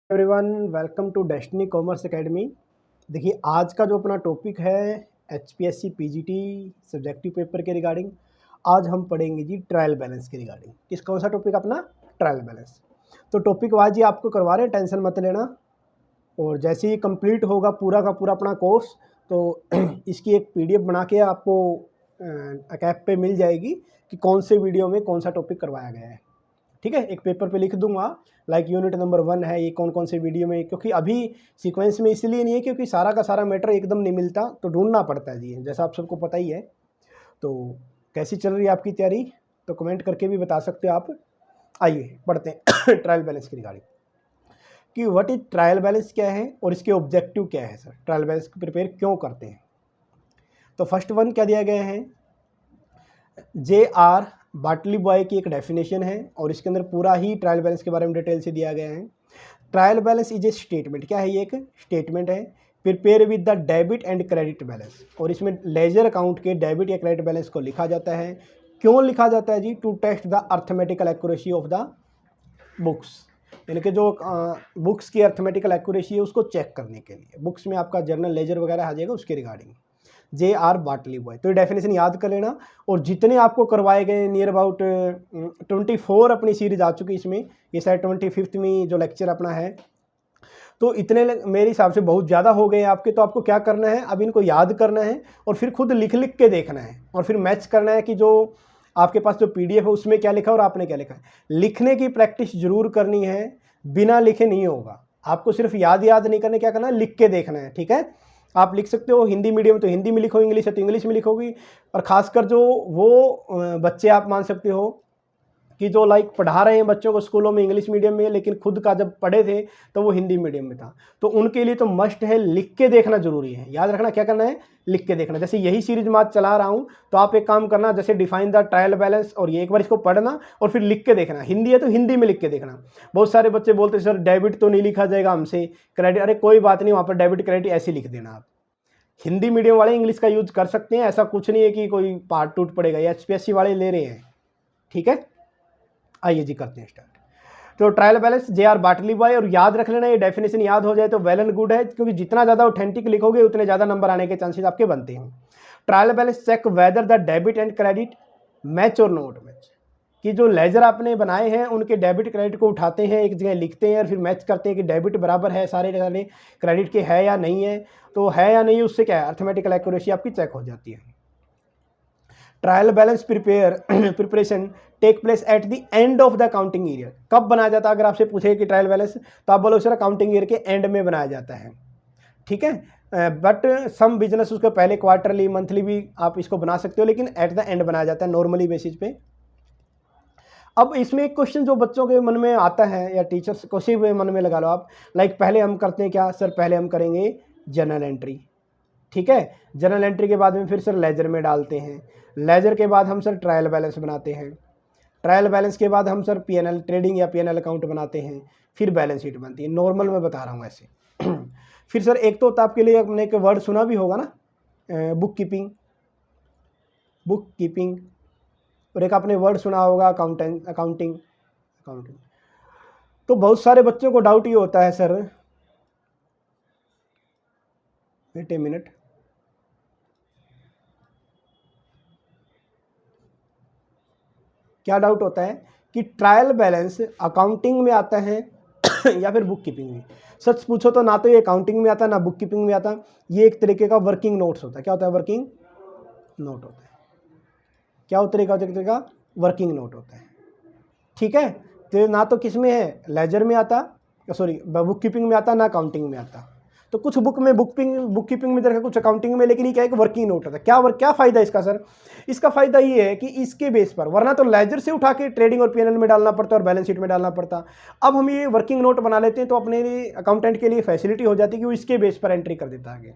Everyone, welcome to Destiny Commerce Academy. देखिए, आज का जो अपना टॉपिक है एचपीएससी पीजीटी सब्जेक्टिव पेपर के रिगार्डिंग। आज हम पढ़ेंगे जी ट्रायल बैलेंस के रिगार्डिंग। कौन सा टॉपिक अपना? Trial balance. तो टॉपिक वाइज ही आपको करवा रहे हैं, टेंशन मत लेना। और जैसे ही कंप्लीट होगा पूरा का पूरा अपना कोर्स, तो इसकी एक पीडीएफ बना के आपको ऐप पे मिल जाएगी कि कौन से वीडियो में कौन सा टॉपिक करवाया गया है। ठीक है, एक पेपर पे लिख दूंगा लाइक यूनिट नंबर 1 है, ये कौन कौन से वीडियो में, क्योंकि अभी सीक्वेंस में इसलिए नहीं है क्योंकि सारा का सारा मैटर एकदम नहीं मिलता, तो ढूंढना पड़ता है जी, जैसा आप सबको पता ही है। तो कैसी चल रही है आपकी तैयारी, तो कमेंट करके भी बता सकते हो आप। आइए पढ़ते हैं ट्रायल बैलेंस की रिगार्डिंग कि व्हाट इज ट्रायल बैलेंस क्या है और इसके ऑब्जेक्टिव क्या है। सर, ट्रायल बैलेंस प्रिपेयर क्यों करते हैं? तो फर्स्ट वन क्या दिया गया है, जे.आर. बाटली बॉय की एक डेफिनेशन है और इसके अंदर पूरा ही ट्रायल बैलेंस के बारे में डिटेल से दिया गया है। Trial balance is a statement, क्या है ये? एक स्टेटमेंट है prepare with the debit and credit balance, और इसमें लेजर अकाउंट के डेबिट या क्रेडिट बैलेंस को लिखा जाता है। क्यों लिखा जाता है जी? To test the arithmetical accuracy of the books, यानी कि जो बुक्स की अर्थमेटिकल एक्यूरेसी है उसको चेक करने के लिए। बुक्स में आपका जर्नल लेजर वगैरह आ जाएगा उसके रिगार्डिंग। जे.आर. बाटली बॉय, तो ये डेफिनेशन याद कर लेना। और जितने आपको करवाए गए नियर अबाउट 24 अपनी सीरीज आ चुकी है इसमें, ये शायद 25th में जो लेक्चर अपना है, तो इतने मेरे हिसाब से बहुत ज़्यादा हो गए आपके। तो आपको क्या करना है, अब इनको याद करना है और फिर खुद लिख लिख के देखना है और फिर मैच करना है कि जो आपके पास जो पीडीएफ है उसमें क्या लिखा और आपने क्या लिखा है। लिखने की प्रैक्टिस जरूर करनी है, बिना लिखे नहीं होगा। आपको सिर्फ याद नहीं करना, क्या करना है, लिख के देखना है। ठीक है, आप लिख सकते हो हिंदी मीडियम तो हिंदी में लिखो, इंग्लिश है तो इंग्लिश में लिखोगी। और ख़ासकर जो वो बच्चे आप मान सकते हो कि जो लाइक पढ़ा रहे हैं बच्चों को स्कूलों में इंग्लिश मीडियम में, लेकिन खुद का जब पढ़े थे तो वो हिंदी मीडियम में था, तो उनके लिए तो मस्ट है, लिख के देखना जरूरी है। याद रखना क्या करना है, लिख के देखना। जैसे यही सीरीज मैं आज चला रहा हूँ, तो आप एक काम करना, जैसे डिफाइन द ट्रायल बैलेंस, और ये एक बार इसको पढ़ना और फिर लिख के देखना। हिंदी है तो हिंदी में लिख के देखना। बहुत सारे बच्चे बोलते सर डेबिट तो नहीं लिखा जाएगा हमसे, क्रेडिट, अरे कोई बात नहीं, वहाँ पर डेबिट क्रेडिट ऐसे लिख देना आप। हिंदी मीडियम वाले इंग्लिश का यूज कर सकते हैं, ऐसा कुछ नहीं है कि कोई पार्ट टूट पड़ेगा, या एचपीएससी वाले ले रहे हैं। ठीक है, आइए जी करते हैं स्टार्ट। तो ट्रायल बैलेंस जे.आर. बाटली बॉय, और याद रख लेना, ये डेफिनेशन याद हो जाए तो वेल एंड गुड है, क्योंकि जितना ज़्यादा ऑथेंटिक लिखोगे उतने ज़्यादा नंबर आने के चांसेस आपके बनते हैं। Trial balance check whether the debit and credit match और नॉट मैच, कि जो लेजर आपने बनाए हैं उनके डेबिट क्रेडिट को उठाते हैं, एक जगह लिखते हैं और फिर मैच करते हैं कि डेबिट बराबर है सारे क्रेडिट के है या नहीं है। तो है या नहीं, उससे क्या है, अर्थमेटिकल एक्यूरेसी आपकी चेक हो जाती है। Trial balance preparation take place at the end of the accounting year. कब बनाया जाता है? अगर आपसे पूछे कि ट्रायल बैलेंस, तो आप बोलो सर अकाउंटिंग ईयर के एंड में बनाया जाता है। ठीक है, बट सम बिजनेस उसके पहले क्वार्टरली मंथली भी आप इसको बना सकते हो, लेकिन एट द एंड बनाया जाता है नॉर्मली बेसिस पे। अब इसमें एक क्वेश्चन जो बच्चों के मन में आता है, या टीचर्स को सिर्फ मन में लगा लो आप, लाइक पहले हम करते हैं क्या सर, पहले हम करेंगे जर्नल एंट्री। ठीक है, जर्नल एंट्री के बाद में फिर सर लेजर में डालते हैं, लेजर के बाद हम सर ट्रायल बैलेंस बनाते हैं, ट्रायल बैलेंस के बाद हम सर पीएनएल ट्रेडिंग या पीएनएल अकाउंट बनाते हैं, फिर बैलेंस शीट बनती है। नॉर्मल मैं बता रहा हूँ ऐसे। फिर सर एक तो आपके लिए अपने एक वर्ड सुना भी होगा ना, बुक कीपिंग, बुक कीपिंग, और एक आपने वर्ड सुना होगा अकाउंटिंग, अकाउंटिंग। तो बहुत सारे बच्चों को डाउट ये होता है सर, वेट ए मिनट, क्या डाउट होता है कि ट्रायल बैलेंस अकाउंटिंग में आता है या फिर बुक कीपिंग में। सच पूछो तो ना तो ये अकाउंटिंग में आता ना बुक कीपिंग में आता, ये एक तरीके का वर्किंग नोट्स होता है। क्या होता है? वर्किंग नोट होता है। क्या तरीके का वर्किंग नोट होता है। ठीक है, तो ना तो किस में है, लेजर में आता, सॉरी बुक कीपिंग में आता, ना अकाउंटिंग में आता। तो कुछ बुक में बुक कीपिंग में रखा, कुछ अकाउंटिंग में, लेकिन ये क्या है कि वर्किंग नोट होता है। क्या फ़ायदा इसका सर? इसका फ़ायदा ये है कि इसके बेस पर, वरना तो लेजर से उठा के ट्रेडिंग और पीएनएल में डालना पड़ता और बैलेंस शीट में डालना पड़ता। अब हम ये वर्किंग नोट बना लेते हैं तो अपने अकाउंटेंट के लिए फैसिलिटी हो जाती है कि वो इसके बेस पर एंट्री कर देता है आगे।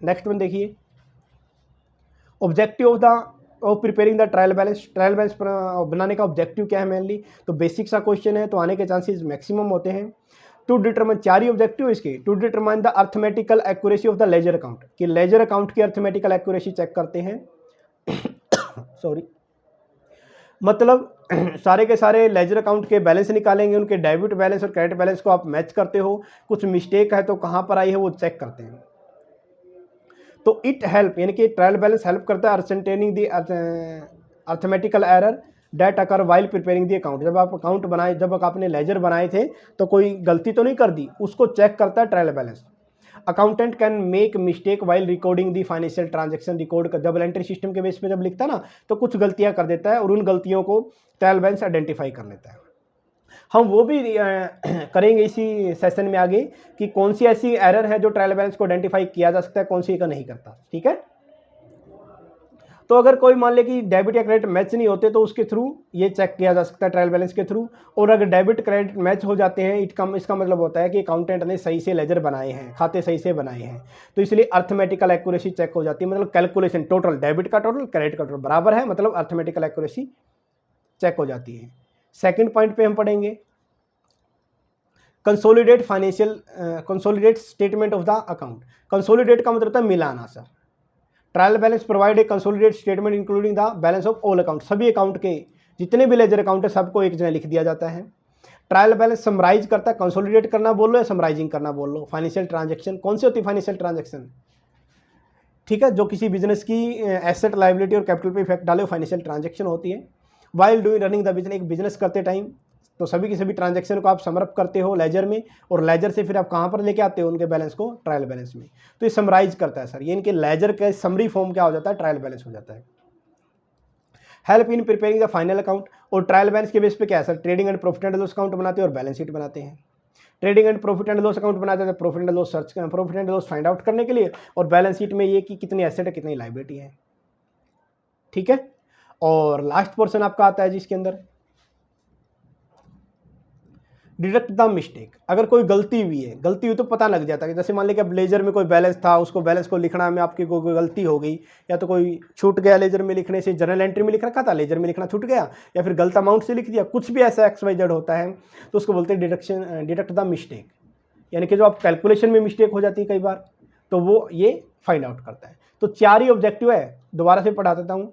नेक्स्ट वन देखिए, objective of preparing the trial balance. Trial balance बनाने का ऑब्जेक्टिव क्या है मेनली? तो बेसिक सा क्वेश्चन है, तो आने के चांसेस मैक्सिमम होते हैं। टू डिटरमाइन, 4 ही ऑब्जेक्टिव इसके। To determine the arithmetical accuracy of the ledger account, कि लेजर अकाउंट की अर्थमेटिकल एक्यूरेसी चेक करते हैं। सॉरी, मतलब सारे के सारे लेजर अकाउंट के बैलेंस निकालेंगे, उनके डेबिट बैलेंस और क्रेडिट बैलेंस को आप मैच करते हो, कुछ मिस्टेक है तो कहाँ पर आई है वो चेक करते हैं। तो इट हेल्प यानी कि ट्रायल बैलेंस हेल्प करता है ascertaining the arithmetical error date occur while preparing the account. जब आप अकाउंट बनाए, जब आपने लेजर बनाए थे तो कोई गलती तो नहीं कर दी, उसको चेक करता है trial balance. Accountant can make mistake while recording the financial transaction. Record कर डबल एंट्री सिस्टम के बेस पे जब लिखता है ना तो कुछ गलतियां कर देता है और उन गलतियों को ट्रायल बैलेंस आइडेंटिफाई कर लेता है। हम वो भी करेंगे इसी सेशन में आगे कि कौन सी ऐसी एरर है जो ट्रायल बैलेंस को आइडेंटिफाई किया जा सकता है, कौन सी का नहीं करता। ठीक है, तो अगर कोई मान ले कि डेबिट या क्रेडिट मैच नहीं होते तो उसके थ्रू ये चेक किया जा सकता है ट्रायल बैलेंस के थ्रू। और अगर डेबिट क्रेडिट मैच हो जाते हैं इसका मतलब होता है कि अकाउंटेंट ने सही से लेजर बनाए हैं, खाते सही से बनाए हैं, तो इसलिए अर्थमेटिकल एक्यूरेसी चेक हो जाती है। मतलब कैलकुलेशन टोटल डेबिट का टोटल क्रेडिट का टोटल बराबर है, मतलब अर्थमेटिकल एक्यूरेसी चेक हो जाती है। सेकेंड पॉइंट पे हम पढ़ेंगे consolidate consolidate statement of the account. Consolidate का मतलब होता है मिलाना sir. Trial balance provide a consolidate statement including the balance of all account. सभी अकाउंट के जितने भी लेजर अकाउंट है सबको एक जगह लिख दिया जाता है। ट्रायल बैलेंस समराइज करता है, कंसोलिडेट करना बोल लो या समराइजिंग करना बोल लो। फाइनेंशियल ट्रांजैक्शन कौन सी होती है? फाइनेंशियल ट्रांजैक्शन, ठीक है, जो किसी बिजनेस की एसेट लायबिलिटी और कैपिटल पे इफेक्ट डाले, फाइनेंशियल ट्रांजैक्शन होती है। While doing running the business, एक बिजनेस करते टाइम तो सभी की सभी ट्रांजैक्शन को आप समरअप करते हो लेजर में, और लेजर से फिर आप कहाँ पर लेके आते हो उनके बैलेंस को? ट्रायल बैलेंस में। तो ये समराइज करता है सर, ये इनके लेजर का समरी फॉर्म क्या हो जाता है? ट्रायल बैलेंस हो जाता है। Help in preparing the final account, और ट्रायल बैलेंस के बेस पे क्या है sir? Trading and profit and loss account बनाते हैं और बैलेंस शीट बनाते हैं। Trading and profit and loss account बनाते हैं profit and loss search, profit and loss find out करने के लिए, और बैलेंस शीट में ये कि कितनी एसेट है कितनी लायबिलिटी है। ठीक है, और लास्ट पोर्शन आपका आता है जिसके अंदर डिडक्ट द मिस्टेक। अगर कोई गलती हुई है, गलती हुई तो पता लग जाता है कि जैसे मान लीजिए कि लेजर में कोई बैलेंस था, उसको बैलेंस को लिखना में आपकी कोई गलती हो गई, या तो कोई छूट गया लेजर में लिखने से, जनरल एंट्री में लिख रखा था लेजर में लिखना छूट गया, या फिर गलत अमाउंट से लिख दिया, कुछ भी ऐसा XYZ होता है तो उसको बोलते हैं डिडक्ट द मिस्टेक। यानी कि जो आप कैलकुलेशन में मिस्टेक हो जाती है कई बार, तो वो ये फाइंड आउट करता है। तो 4 ही ऑब्जेक्टिव है, दोबारा से पढ़ा देता हूँ।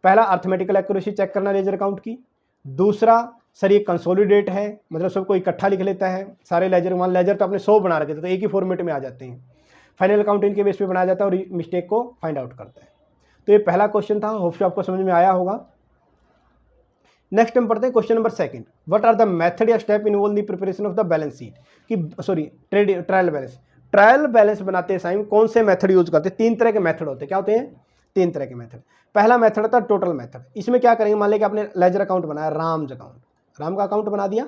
पहला अर्थमेटिकल एक्यूरेसी चेक करना लेजर अकाउंट की। दूसरा सर ये कंसोलिडेट है, मतलब सबको इकट्ठा लिख लेता है सारे लेजर। मान लेजर तो आपने 100 बना रखे थे तो एक ही फॉर्मेट में आ जाते हैं। फाइनल अकाउंट इनके बेस पे बनाया जाता है और मिस्टेक को फाइंड आउट करता है। तो ये पहला क्वेश्चन था, होप सो आपको समझ में आया होगा। नेक्स्ट हम पढ़ते हैं question number 2। What are the method या step involve the preparation of the balance sheet, कि sorry trial balance. Trial balance बनाते टाइम कौन से मेथड यूज करते हैं? 3 तरह के मेथड होते हैं। क्या होते हैं? 3 तरह के मेथड। पहला मेथड होता है टोटल मेथड। इसमें क्या करेंगे, मान लें कि आपने लेजर अकाउंट बनाया, राम का अकाउंट बना दिया,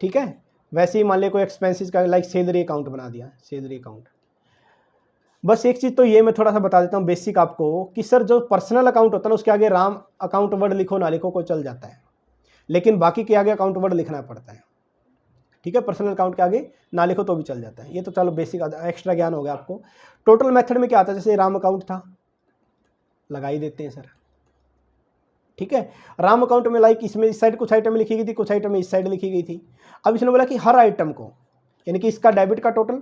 ठीक है। वैसे ही मान ले कोई एक्सपेंसेस का लाइक सैलरी अकाउंट बना दिया, सैलरी अकाउंट। बस एक चीज़ तो ये मैं थोड़ा सा बता देता हूँ बेसिक आपको कि सर जो पर्सनल अकाउंट होता है ना उसके आगे राम अकाउंट वर्ड लिखो ना लिखो कोई चल जाता है, लेकिन बाकी के आगे अकाउंट वर्ड लिखना पड़ता है। ठीक है, पर्सनल अकाउंट के आगे ना लिखो तो भी चल जाता है। ये तो चलो बेसिक एक्स्ट्रा ज्ञान हो गया आपको। टोटल मेथड में क्या आता है, जैसे राम अकाउंट था, लगा ही देते हैं सर, ठीक है। राम अकाउंट में लाइक इसमें इस साइड कुछ आइटम लिखी गई थी, कुछ आइटम इस साइड लिखी गई थी। अब इसने बोला कि हर आइटम को, यानी कि इसका डेबिट का टोटल,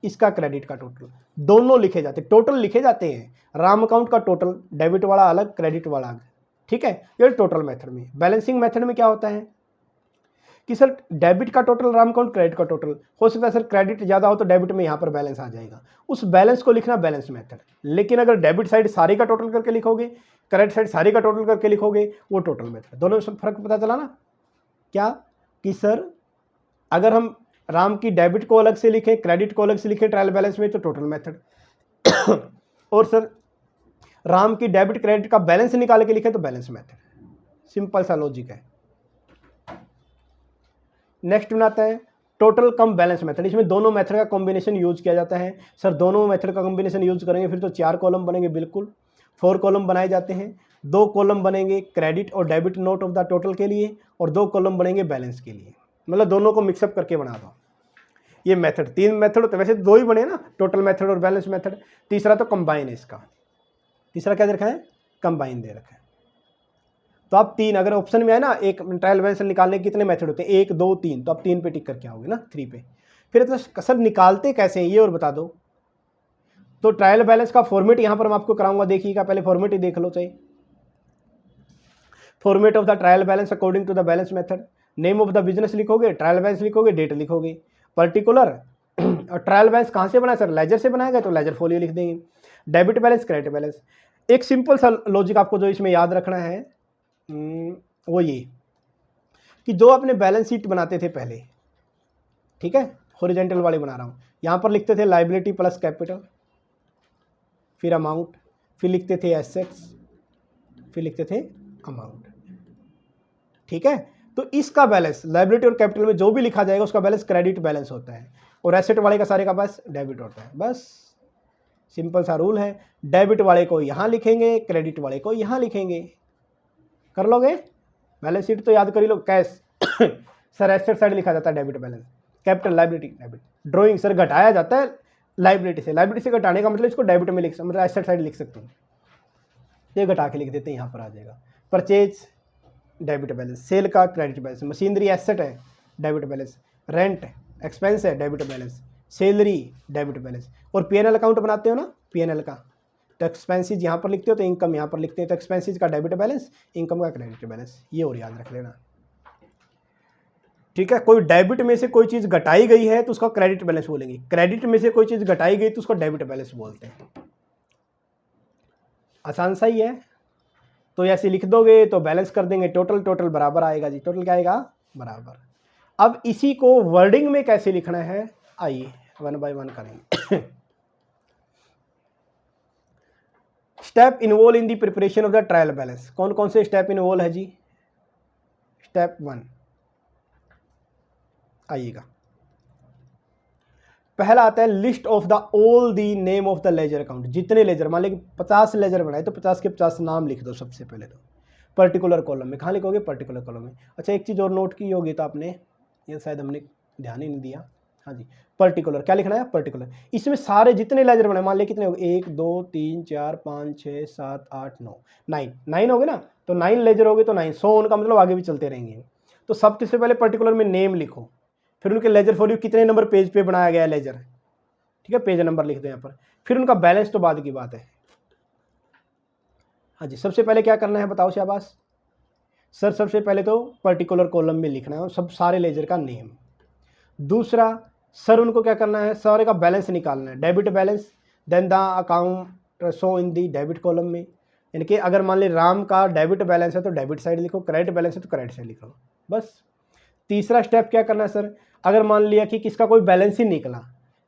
इसका क्रेडिट का टोटल, दोनों लिखे जाते, टोटल लिखे जाते हैं। राम अकाउंट का टोटल, डेबिट वाला अलग, क्रेडिट वाला अलग, ठीक है। ये टोटल मेथड में। बैलेंसिंग मेथड में क्या होता है कि सर डेबिट का टोटल राम अकाउंट, क्रेडिट का टोटल। हो सकता है सर क्रेडिट ज़्यादा हो तो डेबिट में यहाँ पर बैलेंस आ जाएगा, उस बैलेंस को लिखना बैलेंस मेथड। लेकिन अगर डेबिट साइड सारी का टोटल करके लिखोगे, क्रेडिट साइड सारी का टोटल करके लिखोगे, वो टोटल मेथड। दोनों में फर्क पता चला ना क्या, कि सर अगर हम राम की डेबिट को अलग से लिखें, क्रेडिट को अलग से लिखें ट्रायल बैलेंस में तो टोटल मेथड, और सर राम की डेबिट क्रेडिट का बैलेंस निकाल के लिखें तो बैलेंस मेथड। सिंपल सा लॉजिक है। नेक्स्ट बनाते हैं टोटल कम बैलेंस मेथड। इसमें दोनों मेथड का कॉम्बिनेशन यूज किया जाता है। सर दोनों मेथड का कॉम्बिनेशन यूज करेंगे फिर तो 4 कॉलम बनेंगे, बिल्कुल 4 कॉलम बनाए जाते हैं। 2 कॉलम बनेंगे क्रेडिट और debit note of the total के लिए, और 2 कॉलम बनेंगे बैलेंस के लिए। मतलब दोनों को मिक्सअप करके बना दो। ये मेथड 3 मेथड होते, वैसे 2 ही बने ना, टोटल मेथड और बैलेंस मेथड। तीसरा तो कंबाइन है इसका, तीसरा क्या दे रखा है, कंबाइन दे रखा है। तो आप 3 अगर ऑप्शन में है ना, एक ट्रायल बैलेंस निकालने के कितने मेथड होते हैं, 1 2 3, तो आप 3 पे टिक करके आओगे ना, 3 पे। फिर तो सर निकालते कैसे हैं ये और बता दो। तो ट्रायल बैलेंस का फॉर्मेट यहाँ पर मैं आपको कराऊंगा, देखिएगा, पहले फॉर्मेट ही देख लो चाहिए। Format of the trial balance according to the balance method, name of the business लिखोगे, ट्रायल बैलेंस लिखोगे, डेट लिखोगे। पर्टिकुलर और ट्रायल बैलेंस कहाँ से बना सर, लेजर से बनाएगा तो लेजर फोलियो लिख देंगे। Debit balance, credit balance. एक सिंपल सा लॉजिक आपको जो इसमें याद रखना है वो ये कि जो अपने बैलेंस शीट बनाते थे पहले, ठीक है, हॉरिजॉन्टल वाली बना रहा हूँ, यहाँ पर लिखते थे लाइबिलिटी प्लस कैपिटल, फिर अमाउंट, फिर लिखते थे एसेट्स, फिर लिखते थे अमाउंट, ठीक है। तो इसका बैलेंस लाइबिलिटी और कैपिटल में जो भी लिखा जाएगा उसका बैलेंस क्रेडिट बैलेंस होता है, और एसेट वाले का सारे का बस डेबिट होता है। बस सिंपल सा रूल है, डेबिट वाले को यहाँ लिखेंगे, क्रेडिट वाले को यहाँ लिखेंगे। कर लोगे, बैलेंस शीट तो याद कर ही लो। कैश सर एसेट साइड लिखा जाता है debit balance, capital liability debit. Drawing sir घटाया जाता है लाइबिलिटी से, लाइबिलिटी से घटाने का मतलब इसको डेबिट में लिख, मतलब एसेट साइड लिख सकते हैं, ये घटा के लिख देते हैं, यहाँ पर आ जाएगा। परचेज डेबिट बैलेंस, सेल का क्रेडिट बैलेंस, मशीनरी एसेट है डेबिट बैलेंस, रेंट एक्सपेंस है debit balance, salary debit balance. और पीएनएल अकाउंट बनाते हो ना, पीएनएल का तो एक्सपेंसेस यहाँ पर लिखते हो तो इनकम यहाँ पर लिखते हैं, तो एक्सपेंसेस का डेबिट बैलेंस, इनकम का क्रेडिट बैलेंस, ये और याद रख लेना, ठीक है। कोई डेबिट में से कोई चीज़ घटाई गई है तो उसका क्रेडिट बैलेंस बोलेंगे, क्रेडिट में से कोई चीज़ घटाई गई तो उसको डेबिट बैलेंस बोलते हैं। आसान सा ही है, तो ऐसे लिख दोगे तो बैलेंस कर देंगे, टोटल, टोटल बराबर आएगा जी, टोटल क्या आएगा बराबर। अब इसी को वर्डिंग में कैसे लिखना है, आइए वन बाय वन करेंगे। Step involve in the preparation of the trial balance, कौन कौन से स्टेप इन्वॉल्व है जी। स्टेप 1 आइएगा, पहला आता है list of the all the name of the ledger account, जितने लेजर, मान लीजिए 50 लेजर बनाए तो 50 के 50 नाम लिख दो सबसे पहले तो पर्टिकुलर कॉलम में। कहाँ लिखोगे, पर्टिकुलर कॉलम में। अच्छा एक चीज़ और नोट की होगी तो आपने, ये शायद हमने ध्यान ही नहीं दिया, हाँ जी, पर्टिकुलर क्या लिखना है, पर्टिकुलर। इसमें सारे जितने लेजर बनाए, मान लीजिए कितने हो गए, 1 2 3 4 5 6 7 8 9 9 हो गए ना, तो 9 लेजर हो गए तो 9 100 उनका मतलब आगे भी चलते रहेंगे। तो सबसे पहले पर्टिकुलर में नेम लिखो, फिर उनके लेजर फोलियो कितने नंबर पेज पे बनाया गया है लेजर, ठीक है, पेज नंबर लिख दो यहाँ पर। फिर उनका बैलेंस तो बाद की बात है, हाँ जी। सबसे पहले क्या करना है बताओ शाबाश सर, सबसे पहले तो पर्टिकुलर कॉलम में लिखना है सब सारे लेजर का नेम। दूसरा सर उनको क्या करना है, सारे का बैलेंस निकालना है, debit balance, then the account show in the debit column में, यानी कि अगर मान ली राम का डेबिट बैलेंस है तो डेबिट साइड लिखो, क्रेडिट बैलेंस है तो क्रेडिट साइड लिखो, बस। तीसरा स्टेप क्या करना है सर, अगर मान लिया कि किसका कोई बैलेंस ही निकला,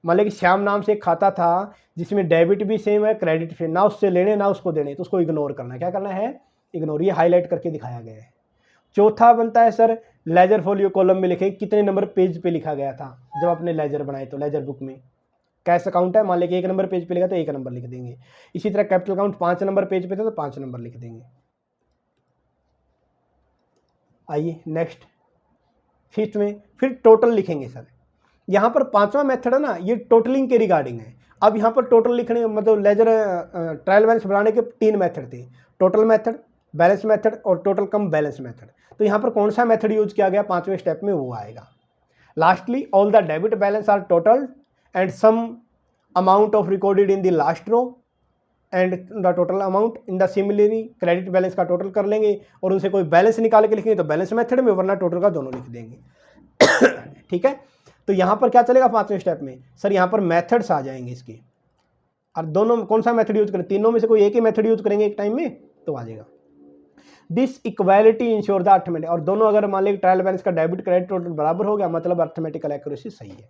मान लिया कि श्याम नाम से एक खाता था जिसमें डेबिट भी सेम है क्रेडिट भी, ना उससे लेने ना उसको देने, तो उसको इग्नोर करना है। क्या करना है, इग्नोर, ये हाईलाइट करके दिखाया गया है। चौथा बनता है सर लेजर फोलियो कॉलम में लिखे कितने नंबर पेज पे लिखा गया था जब आपने लेजर बनाए, तो लेजर बुक में कैश अकाउंट है, मान लीजिए 1 नंबर पेज पे लिखा तो 1 नंबर लिख देंगे। इसी तरह कैपिटल अकाउंट 5 नंबर पेज पे था तो 5 नंबर लिख देंगे। आइए नेक्स्ट, फिफ्थ में फिर टोटल लिखेंगे सर। यहाँ पर 5वां मेथड है ना, ये टोटलिंग के रिगार्डिंग है। अब यहाँ पर टोटल लिखने मतलब लेजर ट्रायल बैलेंस बनाने के 3 मेथड थे, टोटल मेथड, बैलेंस मेथड और टोटल कम बैलेंस मेथड। तो यहाँ पर कौन सा मेथड यूज किया गया 5वें स्टेप में, वो आएगा। Lastly all the debit balance are total and sum amount of recorded in the last row and the total amount in the similarly credit balance का टोटल कर लेंगे और उनसे कोई बैलेंस निकाल के लिखेंगे तो बैलेंस मेथड में, वरना टोटल का दोनों लिख देंगे। ठीक है, तो यहाँ पर क्या चलेगा 5वें स्टेप में सर, यहाँ पर मेथड्स आ जाएंगे इसके, और दोनों कौन सा मेथड यूज करें, तीनों में से कोई एक ही मेथड यूज करेंगे एक टाइम में तो आ जाएगा। This equality ensure the arithmetic, और दोनों अगर मान लीजिए ट्रायल बैलेंस का डेबिट क्रेडिट टोटल बराबर हो गया मतलब अर्थमेटिकल एक्यूरेसी सही है।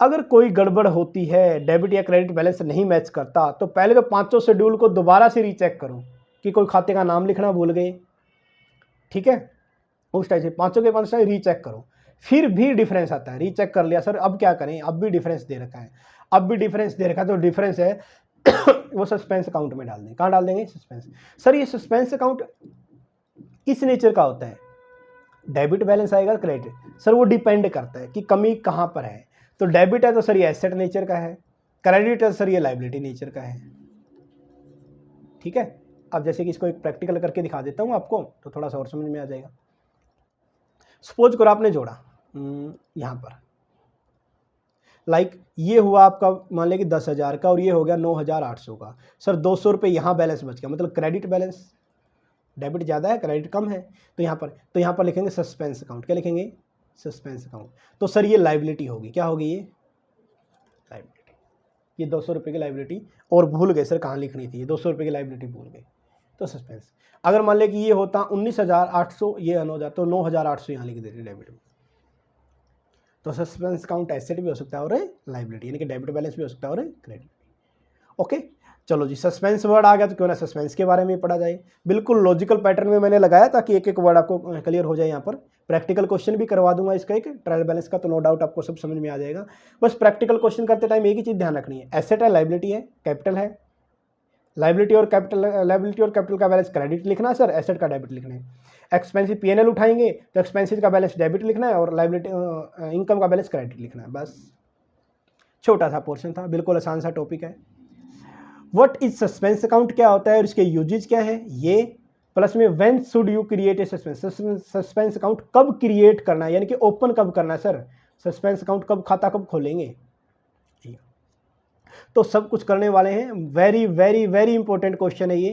अगर कोई गड़बड़ होती है, डेबिट या क्रेडिट बैलेंस नहीं मैच करता, तो पहले तो 500 शेड्यूल को दोबारा से रीचेक करो कि कोई खाते का नाम लिखना भूल गए, ठीक है, उस टाइप से 500 के 500 रीचेक करो। फिर भी डिफरेंस आता है, रीचेक कर लिया सर अब क्या करें, अब भी डिफरेंस दे रखा है, अब भी डिफरेंस दे रखा है, तो डिफरेंस है वो सस्पेंस अकाउंट में डाल देंगे। कहाँ डाल देंगे, सस्पेंस। सर ये सस्पेंस अकाउंट इस नेचर का होता है, डेबिट बैलेंस आएगा क्रेडिट, सर वो डिपेंड करता है कि कमी कहाँ पर है। तो डेबिट है तो सर ये एसेट नेचर का है, क्रेडिट है सर ये लाइबिलिटी नेचर का है। ठीक है, अब जैसे कि इसको एक प्रैक्टिकल करके दिखा देता हूँ आपको, तो थोड़ा सा और समझ में आ जाएगा। सपोज करो आपने जोड़ा यहाँ पर, लाइक ये हुआ आपका मान लें कि 10,000 का और ये हो गया 9,800 का। सर 200 रुपये यहाँ बैलेंस बच गया, मतलब क्रेडिट बैलेंस, डेबिट ज़्यादा है, क्रेडिट कम है, तो यहाँ पर लिखेंगे सस्पेंस अकाउंट। क्या लिखेंगे? Suspense account. तो सर ये लाइबिलिटी होगी, क्या होगी ये? लाइबिलिटी। ये 200 रुपये की लाइबिलिटी, और भूल गए सर कहाँ लिखनी थी, 200 रुपये की लाइबिलिटी भूल गए, तो सस्पेंस। अगर मान लें कि ये होता 19,800, ये अन हो जाता, तो 9,800 यहाँ लिख देते डेबिट में। तो सस्पेंस अकाउंट एसेट भी हो सकता है और लाइबिलिटी, यानी कि डेबिट बैलेंस भी हो सकता है और क्रेडिट। ओके, चलो जी, सस्पेंस वर्ड आ गया तो क्यों ना सस्पेंस के बारे में पढ़ा जाए। बिल्कुल लॉजिकल पैटर्न में मैंने लगाया ताकि एक एक वर्ड आपको क्लियर हो जाए। यहाँ पर प्रैक्टिकल क्वेश्चन भी करवा दूंगा इसका एक ट्रायल बैलेंस का, तो नो डाउट आपको सब समझ में आ जाएगा। बस प्रैक्टिकल क्वेश्चन करते टाइम एक ही चीज़ ध्यान रखनी है, एसेट है, लाइबिलिटी है, कैपिटल है। लाइबिलिटी और कैपिटल का बैलेंस क्रेडिट लिखना है सर, एसेट का डेबिट लिखना है। एक्सपेंसिव पीएनएल उठाएंगे तो एक्सपेंसिव का बैलेंस डेबिट लिखना है और लाइबिलिटी इनकम का बैलेंस क्रेडिट लिखना है। बस छोटा सा पोर्शन था, बिल्कुल आसान सा टॉपिक है। व्हाट इज सस्पेंस अकाउंट क्या होता है और इसके यूजेज क्या है, ये प्लस में when should you create a suspense account, कब क्रिएट करना है, यानी कि ओपन कब करना है सर, सस्पेंस अकाउंट कब, खाता कब खोलेंगे, तो सब कुछ करने वाले हैं। Very very very important question है ये,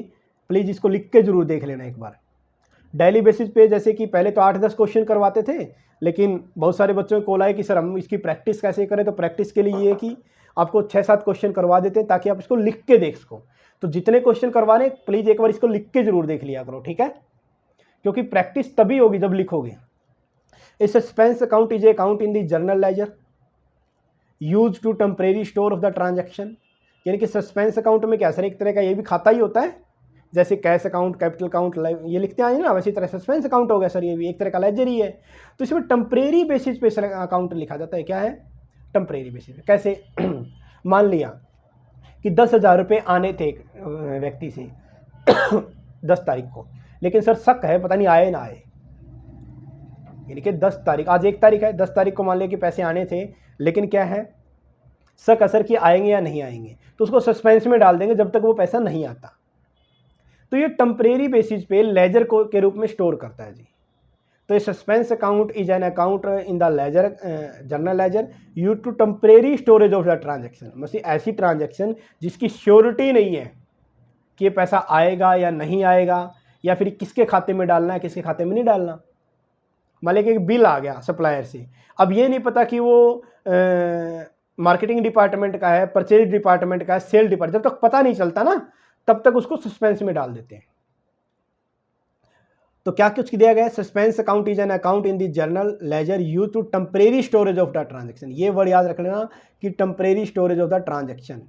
प्लीज़ इसको लिख के जरूर देख लेना एक बार। डेली बेसिस पे जैसे कि पहले तो 8-10 क्वेश्चन करवाते थे, लेकिन बहुत सारे बच्चों को कॉल आए कि सर हम इसकी प्रैक्टिस कैसे करें, तो प्रैक्टिस के लिए ये कि आपको 6-7 क्वेश्चन करवा देते हैं ताकि आप इसको लिख के देख सको। तो जितने क्वेश्चन करवाने प्लीज़ एक बार इसको लिख के जरूर देख लिया करो, ठीक है, क्योंकि प्रैक्टिस तभी होगी जब लिखोगे। A suspense account is a account in the journal ledger use to temporary store of the transaction, यानी कि सस्पेंस अकाउंट में क्या सर, एक तरह का ये भी खाता ही होता है, जैसे कैश अकाउंट, कैपिटल अकाउंट, ये लिखते आए ना, वैसी तरह सस्पेंस अकाउंट हो गया सर, ये भी एक तरह का लेजर ही है। तो इसमें टेम्परेरी बेसिस पे अकाउंट लिखा जाता है, क्या है, टेम्परेरी बेसिस पे। कैसे मान लिया कि 10,000 रुपये आने थे एक व्यक्ति से 10 तारीख को, लेकिन सर शक है पता नहीं आए ना आए, यानी कि 10 तारीख, आज 1 तारीख है, 10 तारीख को मान लिया कि पैसे आने थे, लेकिन क्या है, शक असर कि आएंगे या नहीं आएंगे, तो उसको सस्पेंस में डाल देंगे जब तक वो पैसा नहीं आता। तो ये टेम्परेरी बेसिस पे लेजर को के रूप में स्टोर करता है जी। तो ये suspense account is an account in the ledger journal ledger use to temporary storage of the transaction, मतलब ऐसी ट्रांजैक्शन जिसकी श्योरिटी नहीं है कि ये पैसा आएगा या नहीं आएगा, या फिर किसके खाते में डालना है किसके खाते में नहीं डालना। मान लीजिए एक बिल आ गया सप्लायर से, अब ये नहीं पता कि वो मार्केटिंग डिपार्टमेंट का है, परचेज डिपार्टमेंट का है, सेल डिपार्टमेंट, जब तक पता नहीं चलता ना तब तक उसको सस्पेंस में डाल देते हैं। तो क्या कुछ दिया गया है, suspense account is an account in the journal ledger use to temporary storage of the transaction, ये वर्ड याद रख लेना कि temporary storage of the transaction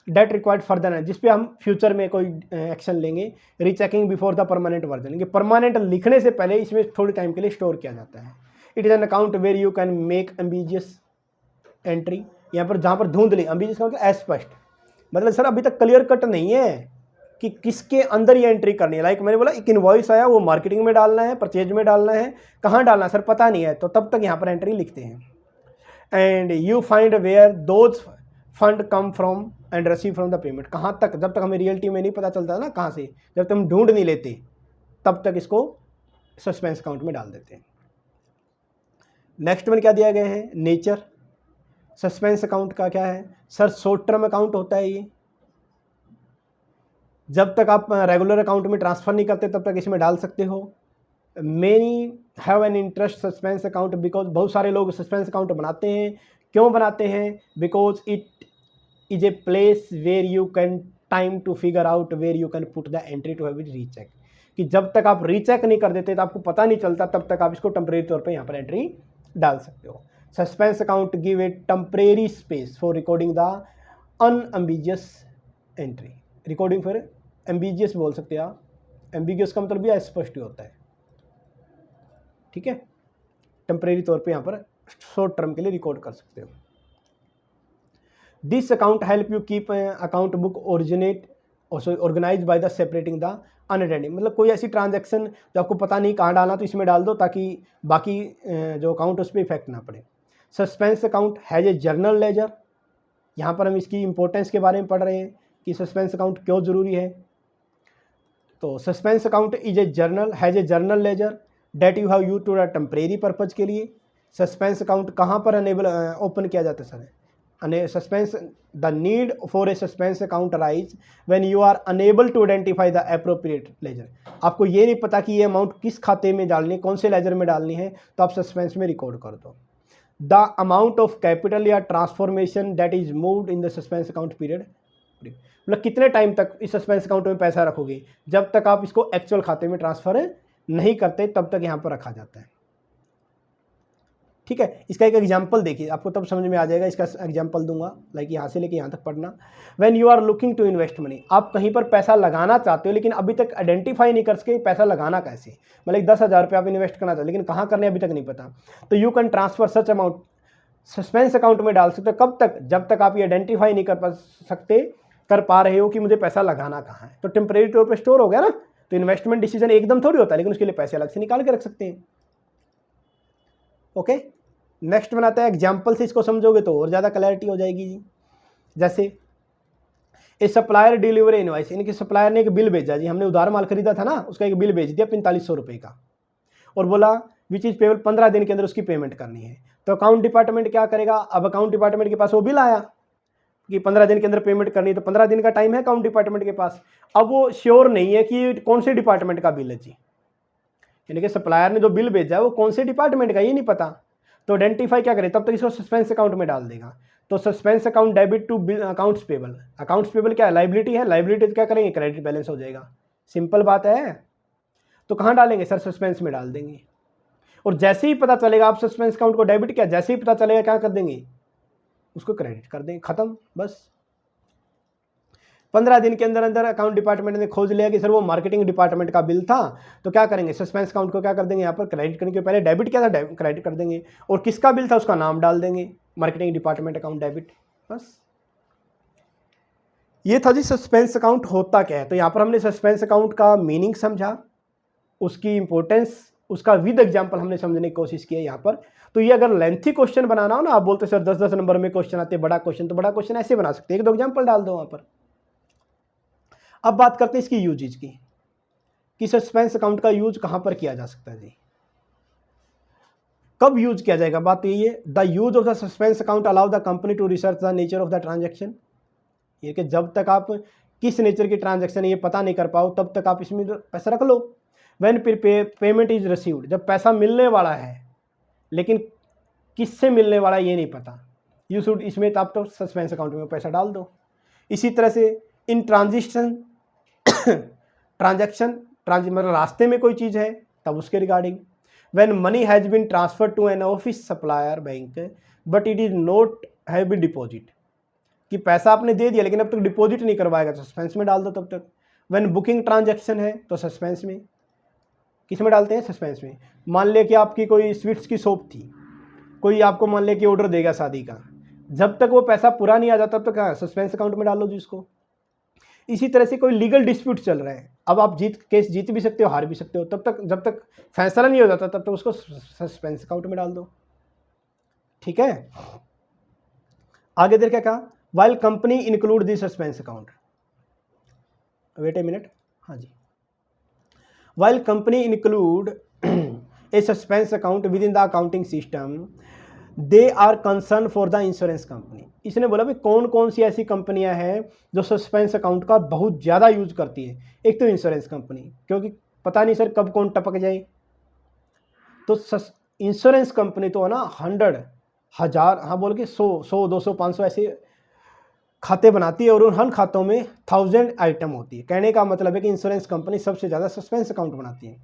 that required further, जिस पे हम फ्यूचर में कोई एक्शन लेंगे, rechecking before the permanent version, कि परमानेंट लिखने से पहले इसमें थोड़ी टाइम के लिए स्टोर किया जाता है। It is an account where you can make ambiguous entry, यहाँ पर जहाँ पर धुंधली, एम्बिजियस का मतलब अस्पष्ट, मतलब सर अभी तक क्लियर कट नहीं है कि किसके अंदर ये एंट्री करनी है। लाइक मैंने बोला एक इनवॉइस आया, वो मार्केटिंग में डालना है, परचेज में डालना है, कहाँ डालना है सर पता नहीं है, तो तब तक यहाँ पर एंट्री लिखते हैं। And you find where those fund come from and receive from the payment, कहाँ तक, जब तक हमें रियलिटी में नहीं पता चलता ना कहाँ से, जब तक हम ढूंढ नहीं लेते तब तक इसको सस्पेंस अकाउंट में डाल देते हैं। नेक्स्ट में क्या दिया गया है, नेचर सस्पेंस अकाउंट का क्या है सर, शॉर्ट टर्म अकाउंट होता है ये, जब तक आप रेगुलर अकाउंट में ट्रांसफ़र नहीं करते तब तक इसमें डाल सकते हो। Many have an interest suspense account because, बहुत सारे लोग सस्पेंस अकाउंट बनाते हैं, क्यों बनाते हैं, because it is a place where you can time to figure out where you can put the entry to have it recheck, कि जब तक आप रीचेक नहीं कर देते तो आपको पता नहीं चलता, तब तक आप इसको टेम्परेरी तौर पे यहाँ पर एंट्री डाल सकते हो। Suspense account give a temporary space for recording the unambiguous entry, recording फिर एम्बिजियस बोल सकते हैं आप, एम्बिगियस का मतलब भी अस्पष्ट होता है, ठीक है, टेम्परेरी तौर पे यहाँ पर शॉर्ट टर्म के लिए रिकॉर्ड कर सकते हो। This account help you keep account book originate organize by the separating the unattended, मतलब कोई ऐसी ट्रांजैक्शन जो आपको पता नहीं कहाँ डालना तो इसमें डाल दो ताकि बाकी जो अकाउंट उस पर इफेक्ट ना पड़े। Suspense account has a journal laser, यहाँ पर हम इसकी इंपॉर्टेंस के बारे में पढ़ रहे हैं कि सस्पेंस अकाउंट क्यों ज़रूरी है। तो suspense account is a journal has a journal ledger that you have use to temporary purpose के लिए। सस्पेंस अकाउंट कहाँ पर अनेबल ओपन किया जाता है sir, suspense the need for a suspense account arise when you are unable to identify the appropriate ledger. आपको ये नहीं पता कि ये अमाउंट किस खाते में डालनी है, कौन से लेजर में डालनी है, तो आप सस्पेंस में रिकॉर्ड कर दो। द अमाउंट ऑफ कैपिटल या transformation that is moved in the suspense account period, मतलब कितने टाइम तक इस सस्पेंस अकाउंट में पैसा रखोगे, जब तक आप इसको एक्चुअल खाते में ट्रांसफर नहीं करते तब तक यहाँ पर रखा जाता है। ठीक है, इसका एक एग्जाम्पल देखिए, आपको तब समझ में आ जाएगा। इसका एग्जाम्पल दूंगा, लाइक यहाँ से लेके यहाँ तक पढ़ना। When you are looking to invest money, आप कहीं पर पैसा लगाना चाहते हो लेकिन अभी तक आइडेंटिफाई नहीं कर सके पैसा लगाना कैसे, मतलब 10,000 रुपये आप इन्वेस्ट करना चाहते हो लेकिन कहाँ करने अभी तक नहीं पता, तो you can transfer such amount, suspense account में डाल सकते हो। कब तक, जब तक आप ये आइडेंटिफाई नहीं कर पा रहे हो कि मुझे पैसा लगाना कहाँ है। तो टेम्परेरी तौर पर स्टोर हो गया ना, तो इन्वेस्टमेंट डिसीजन एकदम थोड़ी होता है, लेकिन उसके लिए पैसे अलग से निकाल के रख सकते हैं। ओके, नेक्स्ट बनाते हैं एग्जाम्पल से, इसको समझोगे तो और ज़्यादा क्लैरिटी हो जाएगी जी। जैसे ए सप्लायर डिलीवरी इनवाइस, इनके सप्लायर ने एक बिल भेजा जी, हमने उधार माल खरीदा था ना, उसका एक बिल भेज दिया 4500 रुपये का, और बोला विच इज पेबल, 15 दिन के अंदर उसकी पेमेंट करनी है। तो अकाउंट डिपार्टमेंट क्या करेगा, अब अकाउंट डिपार्टमेंट के पास वो बिल आया कि 15 दिन के अंदर पेमेंट करनी है, तो 15 दिन का टाइम है अकाउंट डिपार्टमेंट के पास। अब वो श्योर नहीं है कि कौन से डिपार्टमेंट का बिल है जी, यानी कि सप्लायर ने जो बिल भेजा है वो कौन से डिपार्टमेंट का, ये नहीं पता। तो आइडेंटिफाई क्या करे, तब तक इसको सस्पेंस अकाउंट में डाल देगा। तो suspense account debit to accounts payable, accounts payable क्या है, लाइबिलिटी है, लाइबिलिटी क्या करेंगे, क्रेडिट बैलेंस हो जाएगा। सिंपल बात है। तो कहाँ डालेंगे सर, सस्पेंस में डाल देंगे। और जैसे ही पता चलेगा, आप सस्पेंस अकाउंट को डेबिट किया, जैसे ही पता चलेगा क्या कर देंगे, उसको क्रेडिट कर देंगे, खत्म बस। 15 दिन के अंदर अंदर अकाउंट डिपार्टमेंट ने खोज लिया कि सर वो मार्केटिंग डिपार्टमेंट का बिल था, तो क्या करेंगे, सस्पेंस अकाउंट को क्या कर देंगे, यहाँ पर क्रेडिट करने के पहले डेबिट किया था, क्रेडिट कर देंगे, और किसका बिल था उसका नाम डाल देंगे, मार्केटिंग डिपार्टमेंट अकाउंट डेबिट, बस। ये था जी सस्पेंस अकाउंट होता क्या है। तो यहाँ पर हमने सस्पेंस अकाउंट का मीनिंग समझा, उसकी इंपॉर्टेंस, उसका विद एग्जाम्पल हमने समझने की कोशिश की है यहाँ पर। तो ये अगर लेंथी क्वेश्चन बनाना हो ना, आप बोलते सर 10-10 नंबर में क्वेश्चन आते हैं, बड़ा क्वेश्चन, तो बड़ा क्वेश्चन ऐसे बना सकते हैं, 1-2 एग्जाम्पल डाल दो वहाँ पर। अब बात करते हैं इसकी यूजेज की, कि सस्पेंस अकाउंट का यूज कहाँ पर किया जा सकता है जी, कब यूज किया जाएगा। बात यही है, the use of the suspense account allow the company to research the nature of the transaction, ये कि जब तक आप किस नेचर की ट्रांजैक्शन ये पता नहीं कर पाओ तब तक आप इसमें पैसा रख लो। व्हेन पेमेंट इज रिसीव्ड, जब पैसा मिलने वाला है लेकिन किससे मिलने वाला है ये नहीं पता, यू शुड, इसमें तो आप तो सस्पेंस अकाउंट में पैसा डाल दो। इसी तरह से इन ट्रांजैक्शन मतलब रास्ते में कोई चीज़ है तब उसके regarding. When money has been transfer to an office supplier bank but it is not have been deposit, कि पैसा आपने दे दिया लेकिन अब तक डिपॉजिट नहीं करवाएगा, तो सस्पेंस में डाल दो तब तक। व्हेन बुकिंग ट्रांजैक्शन है तो सस्पेंस में, किस में डालते हैं, सस्पेंस में। मान लिया कि आपकी कोई स्वीट्स की शॉप थी, कोई आपको मान लिया कि ऑर्डर देगा शादी का, जब तक वो पैसा पूरा नहीं आ जाता तब तक हाँ सस्पेंस अकाउंट में डाल लो जिसको। इसी तरह से कोई लीगल डिस्प्यूट चल रहा है, अब आप केस जीत भी सकते हो, हार भी सकते हो, तब तक जब तक फैसला नहीं हो जाता तब तक उसको सस्पेंस अकाउंट में डाल दो। ठीक है, आगे देर क्या कहा, while company include the suspense account, wait a minute, हाँ जी, while company include a suspense account with in the accounting system they are concern for the insurance company. इसने बोला भाई कौन कौन सी ऐसी कंपनियां हैं जो सस्पेंस अकाउंट का बहुत ज़्यादा यूज करती है। एक तो इंश्योरेंस कंपनी, क्योंकि पता नहीं सर कब कौन टपक जाए, तो इंश्योरेंस कंपनी तो है ना 100, 1000, हाँ बोल के 100, 200, 500 ऐसे खाते बनाती है, और उन हर खातों में 1000 आइटम होती है। कहने का मतलब है कि इंश्योरेंस कंपनी सबसे ज़्यादा सस्पेंस अकाउंट बनाती है।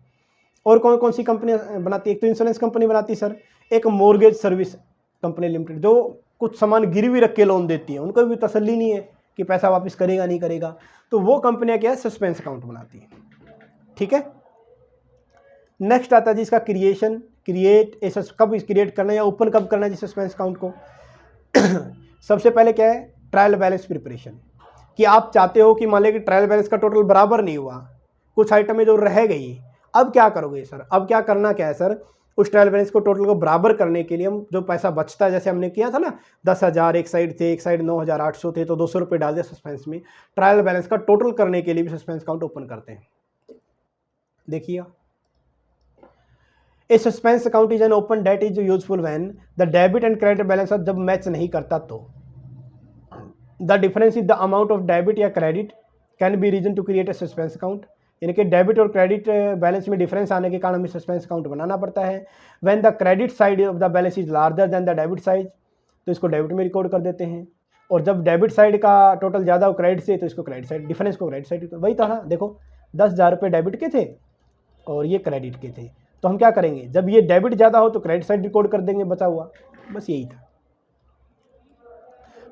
और कौन कौन सी कंपनी बनाती है, एक तो इंश्योरेंस कंपनी बनाती है सर, एक मॉर्गेज सर्विस कंपनी लिमिटेड जो कुछ सामान गिरवी रख के लोन देती है, उनको भी तसल्ली नहीं है कि पैसा वापस करेगा नहीं करेगा, तो वो कंपनियां क्या है, सस्पेंस अकाउंट बनाती है। ठीक है, नेक्स्ट आता है जी इसका क्रिएशन, कब क्रिएट करना है या ओपन कब करना है जी सस्पेंस अकाउंट को। सबसे पहले क्या है, ट्रायल बैलेंस प्रिपरेशन, कि आप चाहते हो कि मान लें कि ट्रायल बैलेंस का टोटल बराबर नहीं हुआ, कुछ आइटम है जो रह गई, अब क्या करोगे सर, अब क्या करना क्या है सर, उस ट्रायल बैलेंस को टोटल को बराबर करने के लिए हम जो पैसा बचता है, जैसे हमने किया था ना 10,000 एक साइड थे, एक साइड 9,800 थे, तो 200 रुपये डाल दिया सस्पेंस में। ट्रायल बैलेंस का टोटल करने के लिए भी सस्पेंस अकाउंट ओपन करते हैं। देखिए, a suspense account is an open date is useful when the debit and credit balance जब मैच नहीं करता, तो the difference is the amount of debit या credit can be reason to create a suspense account, यानी कि debit और credit balance में difference आने के कारण हमें सस्पेंस अकाउंट बनाना पड़ता है। When the credit side of the balance is larger than the debit side, तो इसको डेबिट में रिकॉर्ड कर देते हैं, और जब डेबिट साइड का टोटल ज़्यादा हो क्रेडिट से तो इसको क्रेडिट साइड, डिफरेंस को क्रेडिट साइड, वही था ना, देखो 10,000 रुपये डेबिट के थे और ये क्रेडिट के थे, तो हम क्या करेंगे, जब ये डेबिट ज़्यादा हो तो क्रेडिट साइड रिकॉर्ड कर देंगे बचा हुआ, बस यही था।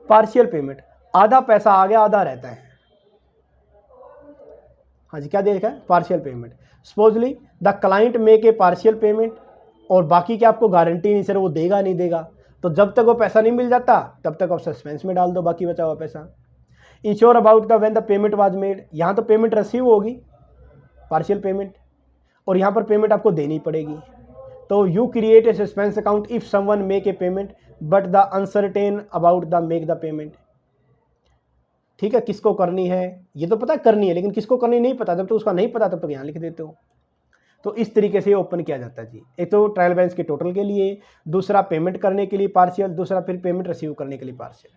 पार्शियल पेमेंट, आधा पैसा आ गया आधा रहता है। हाँ जी, क्या देखा है, partial payment. Supposedly the client make a partial payment, और बाकी की आपको गारंटी नहीं सर वो देगा नहीं देगा, तो जब तक वो पैसा नहीं मिल जाता तब तक आप सस्पेंस में डाल दो बाकी बचा हुआ पैसा। Ensure about the when the payment was made, यहाँ तो पेमेंट रिसीव होगी पार्शियल पेमेंट, और यहाँ पर पेमेंट आपको देनी पड़ेगी, तो you create a suspense account if someone make a payment but the uncertain about the make the payment. ठीक है, किसको करनी है ये तो पता करनी है, लेकिन किसको करनी नहीं पता, जब तो उसका नहीं पता तब तक यहाँ लिख देते हो। तो इस तरीके से ओपन किया जाता है जी। एक तो ट्रायल बैलेंस के टोटल के लिए, दूसरा पेमेंट करने के लिए पार्शियल, दूसरा फिर पेमेंट रिसीव करने के लिए पार्शियल।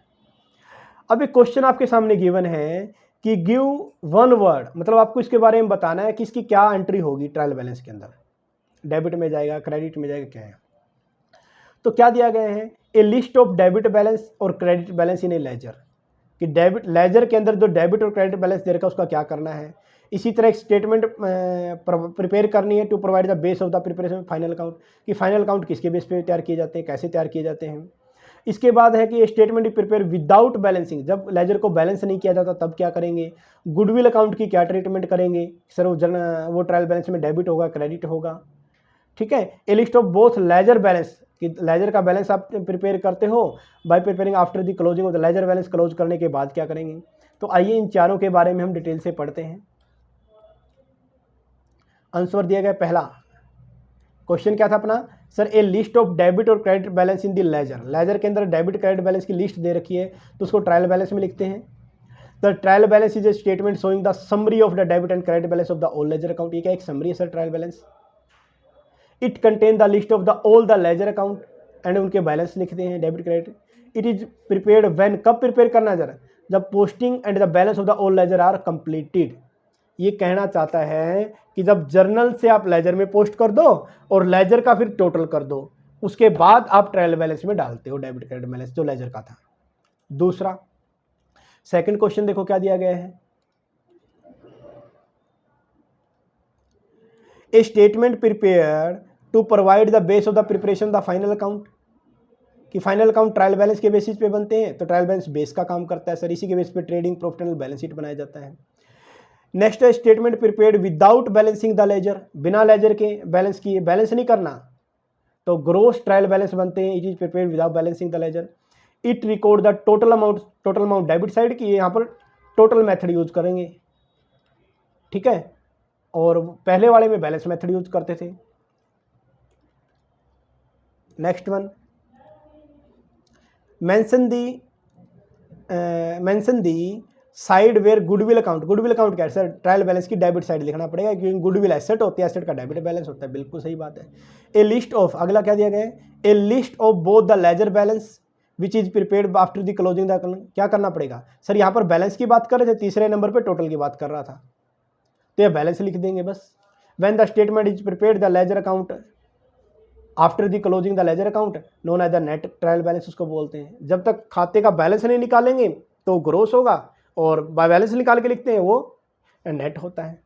अब एक क्वेश्चन आपके सामने गिवन है कि गिव वन वर्ड, मतलब आपको इसके बारे में बताना है कि इसकी क्या एंट्री होगी ट्रायल बैलेंस के अंदर, डेबिट में जाएगा, क्रेडिट में जाएगा, क्या है। तो क्या दिया गया है, a list of debit balance और credit balance in a ledger, कि डेबिट लेजर के अंदर जो डेबिट और क्रेडिट बैलेंस दे रखा है उसका क्या करना है। इसी तरह एक स्टेटमेंट प्रिपेयर करनी है to provide the base of the preparation final account, कि फाइनल अकाउंट किसके बेस पे तैयार किए जाते हैं, कैसे तैयार किए जाते हैं। इसके बाद है कि स्टेटमेंट प्रिपेयर विदाउट बैलेंसिंग, जब लेजर को बैलेंस नहीं किया जाता तब क्या करेंगे। गुडविल अकाउंट की क्या ट्रीटमेंट करेंगे, सर वो ट्रायल बैलेंस में डेबिट होगा क्रेडिट होगा। ठीक है, a list of both ledger balance, कि लेजर का बैलेंस आप प्रिपेयर करते हो by preparing after the closing of the ledger balance, close करने के बाद क्या करेंगे। तो आइए इन चारों के बारे में हम डिटेल से पढ़ते हैं। आंसर दिया गया पहला क्वेश्चन क्या था अपना, sir a list of debit और credit balance in the ledger, ledger के अंदर डेबिट क्रेडिट बैलेंस की लिस्ट दे रखी है तो उसको ट्रायल बैलेंस में लिखते हैं। The trial balance is a statement showing the summary of the debit and credit balance of the all ledger account. ये क्या एक समरी है sir trial balance. It contain the list of the all the ledger account and उनके balance लिखते हैं debit credit. It is prepared when, कब prepare करना है जरा, जब posting and the balance of the all ledger are completed. ये कहना चाहता है कि जब जर्नल से आप लेजर में पोस्ट कर दो और लेजर का फिर टोटल कर दो, उसके बाद आप ट्रायल बैलेंस में डालते हो डेबिट क्रेडिट बैलेंस जो लेजर का था। दूसरा सेकंड क्वेश्चन देखो क्या दिया गया है, a statement prepared to provide the base of the preparation the final account, कि फाइनल अकाउंट ट्रायल बैलेंस के बेसिस पे बनते हैं, तो ट्रायल बैलेंस बेस का काम करता है सर, इसी के बेस पे trading profit and balance sheet बनाया जाता है। नेक्स्ट है statement prepared without balancing the ledger, बिना लेजर के बैलेंस किए, बैलेंस नहीं करना, तो ग्रोस ट्रायल बैलेंस बनते हैं। It is prepared without balancing the ledger. It record the total amount debit side की, यहाँ पर टोटल मेथड यूज करेंगे। ठीक है, और पहले वाले में बैलेंस मेथड यूज करते थे। Next one, mention the side where goodwill account, goodwill account क्या है सर, ट्रायल बैलेंस की डेबिट साइड लिखना पड़ेगा क्योंकि गुडविल एसेट होती है, एसेट का डेबिट बैलेंस होता है, बिल्कुल सही बात है। ए लिस्ट ऑफ, अगला क्या दिया गया है, a list of both the ledger balance which is prepared after the closing the, क्या करना पड़ेगा सर, यहाँ पर बैलेंस की बात कर रहे थे, तीसरे नंबर पर टोटल की बात कर रहा था, तो ये बैलेंस लिख देंगे बस। When the statement is prepared the ledger account after the closing the ledger account known as the net trial balance उसको बोलते हैं। जब तक खाते का बैलेंस नहीं निकालेंगे तो ग्रोस होगा, और बाय बैलेंस निकाल के लिखते हैं वो नेट होता है।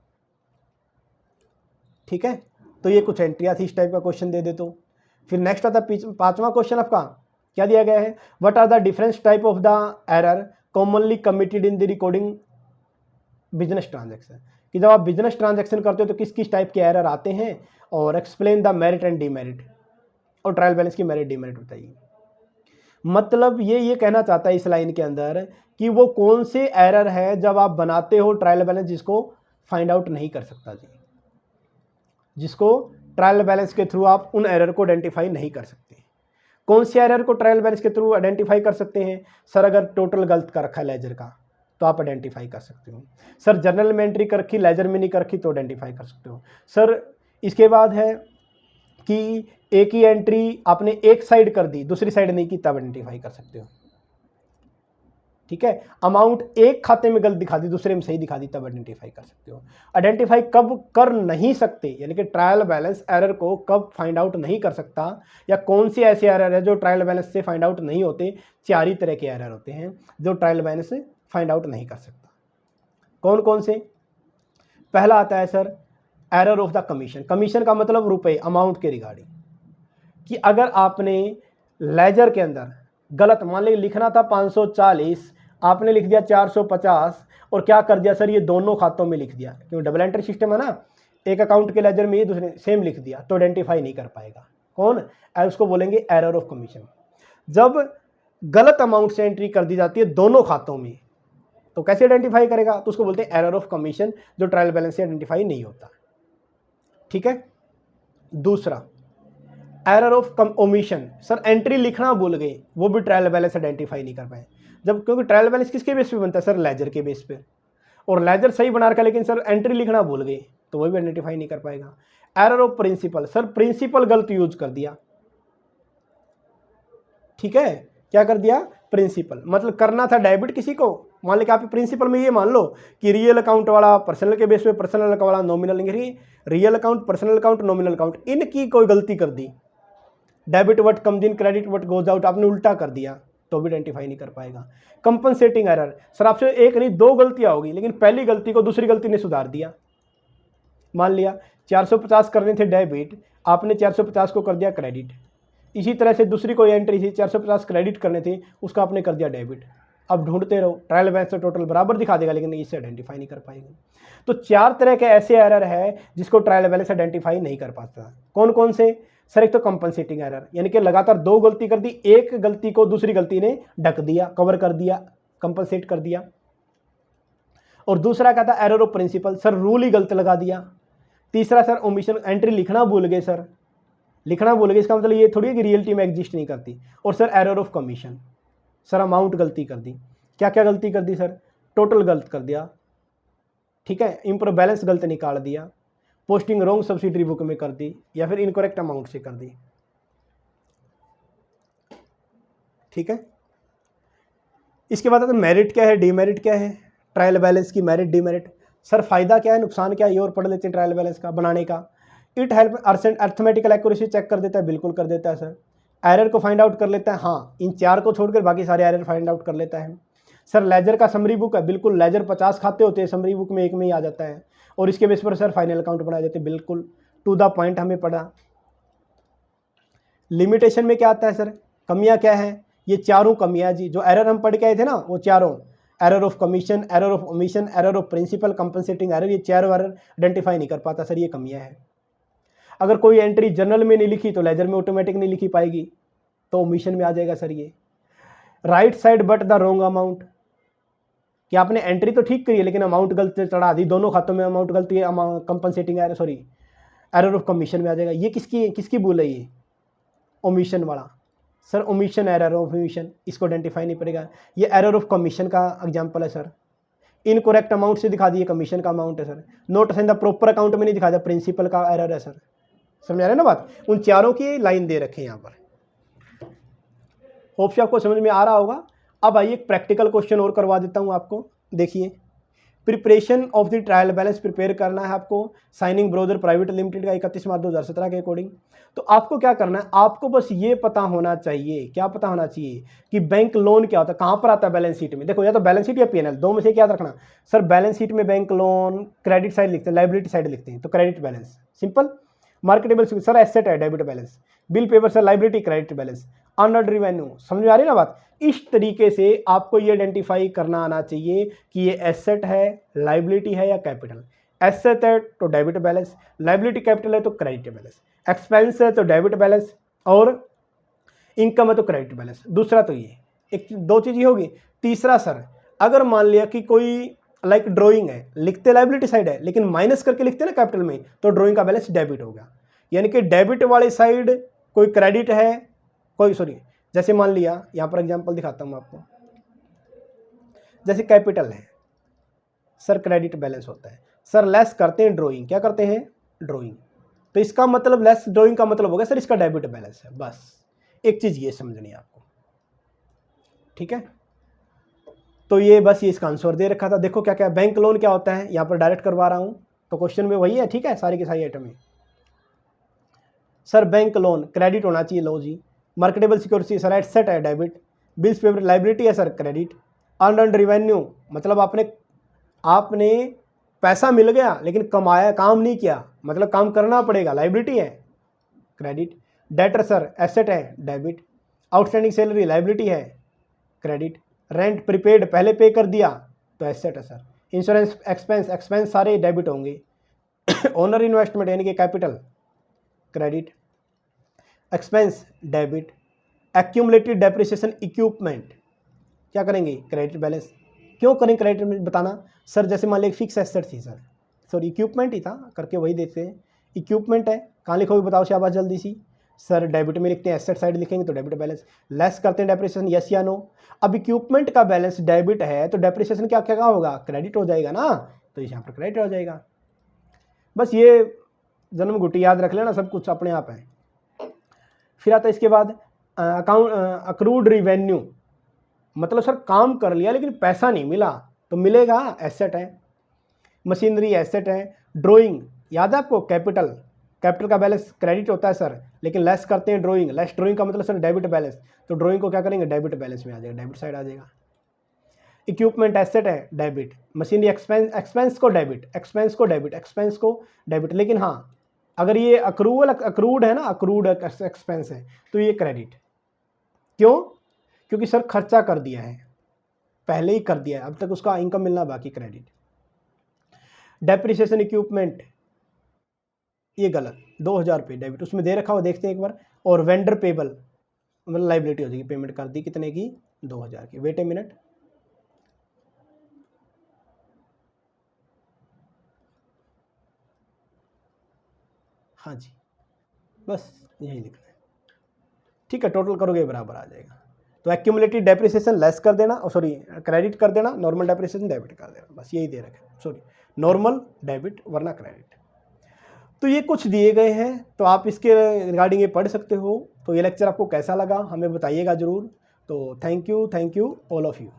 ठीक है, तो ये कुछ एंट्रियाँ थी, इस टाइप का क्वेश्चन दे दे तो। फिर नेक्स्ट आता पांचवा क्वेश्चन आपका क्या दिया गया है, what are the different type of the error commonly committed in the recording business transaction, कि जब आप बिजनेस ट्रांजैक्शन करते हो तो किस किस टाइप के एरर आते हैं, और explain the merit and demerit, और ट्रायल बैलेंस की मेरिट डीमेरिट बताइए। मतलब ये कहना चाहता है इस लाइन के अंदर कि वो कौन से एरर है जब आप बनाते हो ट्रायल बैलेंस जिसको फाइंड आउट नहीं कर सकता जी, जिसको ट्रायल बैलेंस के थ्रू आप उन एरर को आइडेंटिफाई नहीं कर सकते। कौन से एरर को ट्रायल बैलेंस के थ्रू आइडेंटिफाई कर सकते हैं सर, अगर टोटल गलत कर रखा है लेजर का तो आप आइडेंटिफाई कर सकते हो। सर जर्नल में एंट्री कर रखी, लेजर में नहीं कर रखी, तो आइडेंटिफाई कर सकते हो। सर इसके बाद है कि एक ही एंट्री आपने एक साइड कर दी, दूसरी साइड नहीं की, तब आइडेंटिफाई कर सकते हो। ठीक है, अमाउंट एक खाते में गलत दिखा दी, दूसरे में सही दिखा दी, तब आइडेंटिफाई कर सकते हो। आइडेंटिफाई कब कर नहीं सकते, यानी कि ट्रायल बैलेंस एरर को कब फाइंड आउट नहीं कर सकता, या कौन सी ऐसे एरर है जो ट्रायल बैलेंस से फाइंड आउट नहीं होते। 4 ही तरह के एरर होते हैं जो ट्रायल बैलेंस से फाइंड आउट नहीं कर सकता। कौन कौन से? पहला आता है sir error of the commission. Commission का मतलब रुपए, अमाउंट के रिगार्डिंग, कि अगर आपने लेजर के अंदर गलत, मान लीजिए लिखना था 540, आपने लिख दिया 450, और क्या कर दिया सर, ये दोनों खातों में लिख दिया, क्योंकि डबल एंट्री सिस्टम है ना, एक अकाउंट के लेजर में ये दूसरे सेम लिख दिया, तो आइडेंटिफाई नहीं कर पाएगा। कौन? उसको बोलेंगे एरर ऑफ कमीशन। जब गलत अमाउंट से एंट्री कर दी जाती है दोनों खातों में, तो कैसे आइडेंटिफाई करेगा? तो उसको बोलते हैं एरर ऑफ कमीशन, जो ट्रायल बैलेंस से आइडेंटिफाई नहीं होता। ठीक है। दूसरा error of omission, sir entry लिखना भूल गए, वो भी ट्रायल बैलेंस आइडेंटिफाई नहीं कर पाए। जब, क्योंकि ट्रायल बैलेंस किसके बेस पे बनता है सर? लेजर के बेस पे, और लेजर सही बना रखा, लेकिन सर एंट्री लिखना भूल गए, तो वो भी आइडेंटिफाई नहीं कर पाएगा। Error of principle, sir principle गलत यूज कर दिया। ठीक है, क्या कर दिया? प्रिंसिपल, मतलब करना था डेबिट किसी को, मान लो कि आप प्रिंसिपल में ये मान लो कि रियल अकाउंट वाला पर्सनल के बेस पे, पर्सनल अकाउंट वाला nominal, real account, personal account, nominal account, इनकी कोई गलती कर दी, debit what comes in, credit what goes out, आपने उल्टा कर दिया, तो भी आइडेंटिफाई नहीं कर पाएगा। कंपनसेटिंग एरर, सर आपसे एक नहीं 2 गलतियां होगी, लेकिन पहली गलती को दूसरी गलती ने सुधार दिया। मान लिया 450 करने थे डेबिट, आपने 450 को कर दिया क्रेडिट। इसी तरह से दूसरी कोई एंट्री थी, 450 क्रेडिट करने थे, उसका आपने कर दिया डेबिट। अब ढूंढते रहो, ट्रायल बैलेंस तो टोटल बराबर दिखा देगा, लेकिन इससे आइडेंटिफाई नहीं कर पाएंगे। तो 4 तरह के ऐसे एरर है जिसको ट्रायल बैलेंस आइडेंटिफाई नहीं कर पाता। कौन कौन से? सर एक तो कंपनसेटिंग एरर, यानी कि लगातार 2 गलती कर दी, एक गलती को दूसरी गलती ने ढक दिया, कवर कर दिया, कंपनसेट कर दिया। और दूसरा क्या था? Error of principle, sir rule ही गलत लगा दिया। तीसरा सर ओमिशन, एंट्री लिखना भूल गए, सर लिखना भूल गए, इसका मतलब ये थोड़ी है कि रियलिटी में एग्जिस्ट नहीं करती। और sir error of commission, sir amount गलती कर दी। क्या क्या गलती कर दी सर? टोटल गलत कर दिया, ठीक है, इम्प्रो बैलेंस गलत निकाल दिया, पोस्टिंग रॉन्ग सब्सिडरी बुक में कर दी, या फिर इनकरेक्ट अमाउंट से कर दी। ठीक है। इसके बाद आता है मेरिट क्या है, डीमेरिट क्या है, ट्रायल बैलेंस की मेरिट डीमेरिट। सर फायदा क्या है, नुकसान क्या है, ये और पढ़ लेते हैं ट्रायल बैलेंस का बनाने का। It help arithmetical accuracy check कर देता है, बिल्कुल कर देता है सर। एरर को फाइंड आउट कर लेता है, हाँ, इन 4 को छोड़कर बाकी सारे एरर फाइंड आउट कर लेता है। सर लेजर का समरी बुक है, बिल्कुल लेजर 50 खाते होते हैं, समरी बुक में एक में ही आ जाता है, और इसके बेस पर सर फाइनल अकाउंट बनाए जाते हैं, बिल्कुल टू द पॉइंट हमें पढ़ा। लिमिटेशन में क्या आता है सर? कमियां क्या है? ये चारों कमियां जी, जो एरर हम पढ़ के आए थे ना, वो चारों, error of commission, error of omission, error of principle, compensating error, ये 4 एरर आइडेंटिफाई नहीं कर पाता सर, ये कमियां हैं। अगर कोई एंट्री जर्नल में नहीं लिखी तो लेजर में ऑटोमेटिक नहीं लिखी पाएगी, तो ओमिशन में आ जाएगा सर ये। Right side but the wrong amount, कि आपने एंट्री तो ठीक करी है लेकिन अमाउंट गलत चढ़ा दी, दोनों खातों में अमाउंट गलती है, compensating error, sorry error of commission में आ जाएगा। ये किसकी भूल है? ये ओमिशन वाला sir, omission error of omission, इसको आइडेंटिफाई नहीं पड़ेगा। ये एरर ऑफ कमीशन का एग्जांपल है सर। इनकरेक्ट अमाउंट से दिखा दिए कमीशन का अमाउंट है sir. Note in the proper account में नहीं दिखा दिया, प्रिंसिपल का एरर है सर। समझ आ रहे हैं ना बात? उन चारों की लाइन दे रखे हैं यहाँ पर। होप से आपको समझ में आ रहा होगा। अब आइए एक प्रैक्टिकल क्वेश्चन और करवा देता हूँ आपको। देखिए, preparation of the trial balance prepare करना है आपको, साइनिंग ब्रोदर प्राइवेट लिमिटेड का 31 मार्च 2017 के अकॉर्डिंग। तो आपको क्या करना है? आपको बस ये पता होना चाहिए, क्या पता होना चाहिए कि बैंक लोन क्या होता है, कहाँ पर आता है बैलेंस शीट में। देखो, या तो बैलेंस शीट या पीएनएल, दो में से क्या रखना। सर बैलेंस शीट में बैंक लोन क्रेडिट साइड लिखते हैं, लाइबिलिटी साइड लिखते हैं, तो credit balance simple. Marketable sir asset है, debit balance. Bill paper sir liability credit balance. Unearned revenue, समझ में आ रही है ना बात? इस तरीके से आपको ये आइडेंटिफाई करना आना चाहिए कि ये एसेट है, लाइबिलिटी है या कैपिटल। एसेट है तो डेबिट बैलेंस, लाइबिलिटी कैपिटल है तो क्रेडिट बैलेंस, एक्सपेंस है तो डेबिट बैलेंस, और इनकम है तो क्रेडिट बैलेंस। दूसरा तो ये एक 2 चीज़ ये होगी। तीसरा सर, अगर मान लिया कि कोई लाइक ड्राइंग है, लिखते लाइबिलिटी साइड है लेकिन माइनस करके लिखते ना कैपिटल में, तो ड्राइंग का बैलेंस डेबिट होगा। यानी कि डेबिट वाले साइड कोई क्रेडिट है, कोई सॉरी, जैसे मान लिया यहाँ पर एग्जांपल दिखाता हूँ आपको। जैसे कैपिटल है सर, क्रेडिट बैलेंस होता है सर, लेस करते हैं ड्राइंग, क्या करते हैं? ड्राइंग, तो इसका मतलब लेस ड्राइंग का मतलब हो गया सर इसका डेबिट बैलेंस है। बस एक चीज़ ये समझनी है आपको, ठीक है। तो ये बस ये इसका आंसर दे रखा था। देखो क्या क्या बैंक लोन क्या होता है, यहाँ पर डायरेक्ट करवा रहा हूँ, तो क्वेश्चन में वही है, ठीक है, सारी की सारी आइटम है। सर बैंक लोन क्रेडिट होना चाहिए, लो जी। मार्केटेबल सिक्योरिटी सर एसेट है, डेबिट। बिल्स पेमेंट लाइबिलिटी है सर, क्रेडिट। अर्नड रेवेन्यू मतलब आपने पैसा मिल गया लेकिन कमाया, काम नहीं किया, मतलब काम करना पड़ेगा, लाइबिलिटी है, क्रेडिट। डेटर सर एसेट है, डेबिट। आउटस्टैंडिंग सैलरी लाइबिलिटी है, क्रेडिट। रेंट प्रीपेड पहले पे कर दिया तो एसेट है सर। इंश्योरेंस एक्सपेंस सारे डेबिट होंगे। ओनर इन्वेस्टमेंट यानी कि capital, credit. Expense debit. Accumulated depreciation equipment क्या करेंगे, क्रेडिट बैलेंस। क्यों करें क्रेडिट में, बताना सर। जैसे मान लीजिए फिक्स एसेट थी सर, सॉरी इक्विपमेंट ही था, करके वही देखते हैं। इक्विपमेंट है, कहाँ लिखोगे बताओ शाबाश जल्दी सी। सर डेबिट में लिखते हैं, एसेट साइड लिखेंगे तो डेबिट बैलेंस। लेस करते हैं डेप्रिसिएशन, यस या नो। अब इक्विपमेंट का बैलेंस डेबिट है तो डेप्रिसिएशन क्या क्या होगा, क्रेडिट हो जाएगा ना, तो यहाँ पर क्रेडिट हो जाएगा। बस ये जन्म घुटी याद रख लेना, सब कुछ अपने आप है। फिर आता है इसके बाद अक्रूड रिवेन्यू, मतलब सर काम कर लिया लेकिन पैसा नहीं मिला, तो मिलेगा, एसेट है। मशीनरी एसेट है। ड्राइंग याद है आपको, कैपिटल का बैलेंस क्रेडिट होता है सर, लेकिन लेस करते हैं ड्राइंग, लेस ड्राइंग का मतलब सर डेबिट बैलेंस, तो ड्राइंग को क्या करेंगे, डेबिट बैलेंस में आ जाएगा, डेबिट साइड आ जाएगा। इक्विपमेंट एसेट है, डेबिट। मशीनरी एक्सपेंस को डेबिट, लेकिन हाँ अगर ये अक्रूड है ना, अक्रूड एक्सपेंस है तो ये क्रेडिट। क्यों, क्योंकि सर खर्चा कर दिया है, पहले ही कर दिया है, अब तक उसका इनकम मिलना बाकी, क्रेडिट। डेप्रिसिएशन इक्विपमेंट ये गलत, 2000 रुपये डेबिट, उसमें दे रखा हो, देखते हैं एक बार। और वेंडर पेबल मतलब लाइबिलिटी हो जाएगी, पेमेंट कर दी कितने की, 2000 की। वेट ए मिनट, हाँ जी, बस यही लिखना है, ठीक है। टोटल करोगे बराबर आ जाएगा। तो एक्यूमुलेटेड डेप्रिसिएशन लेस कर देना, सॉरी क्रेडिट कर देना, नॉर्मल डेप्रिसिएशन डेबिट कर देना, बस यही दे रखा है, सॉरी नॉर्मल डेबिट वरना क्रेडिट। तो ये कुछ दिए गए हैं, तो आप इसके रिगार्डिंग ये पढ़ सकते हो। तो ये लेक्चर आपको कैसा लगा हमें बताइएगा ज़रूर। तो thank you all of you.